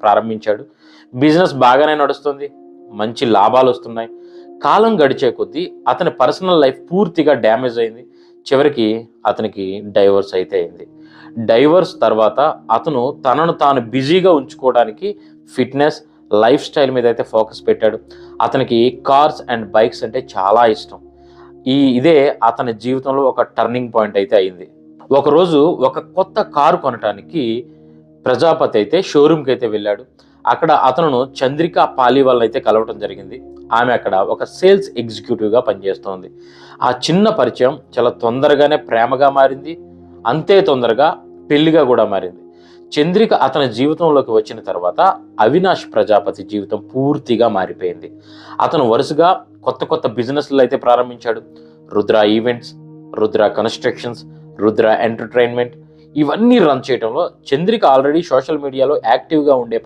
ప్రారంభించాడు. బిజినెస్ బాగానే నడుస్తుంది, మంచి లాభాలు వస్తున్నాయి. కాలం గడిచే కొద్దీ అతని పర్సనల్ లైఫ్ పూర్తిగా డ్యామేజ్ అయింది. చివరికి అతనికి డైవర్స్ అయితే అయింది. డైవర్స్ తర్వాత అతను తనను తాను బిజీగా ఉంచుకోవడానికి ఫిట్నెస్, లైఫ్ స్టైల్ మీద అయితే ఫోకస్ పెట్టాడు. అతనికి కార్స్ అండ్ బైక్స్ అంటే చాలా ఇష్టం. ఇదే అతని జీవితంలో ఒక టర్నింగ్ పాయింట్ అయితే అయింది. ఒకరోజు ఒక కొత్త కారు కొనటానికి ప్రజాపతి అయితే షోరూమ్కి అయితే వెళ్ళాడు. అక్కడ అతను చంద్రిక పాలీవాల్ అయితే కలవటం జరిగింది. ఆమె అక్కడ ఒక సేల్స్ ఎగ్జిక్యూటివ్గా పనిచేస్తోంది. ఆ చిన్న పరిచయం చాలా తొందరగానే ప్రేమగా మారింది, అంతే తొందరగా పెళ్లిగా కూడా మారింది. చంద్రిక అతని జీవితంలోకి వచ్చిన తర్వాత అవినాష్ ప్రజాపతి జీవితం పూర్తిగా మారిపోయింది. అతను వరుసగా కొత్త కొత్త బిజినెస్లు అయితే ప్రారంభించాడు. Rudra events, Rudra constructions, Rudra entertainment, ఇవన్నీ రన్ చేయడంలో చంద్రిక ఆల్రెడీ సోషల్ మీడియాలో యాక్టివ్గా ఉండే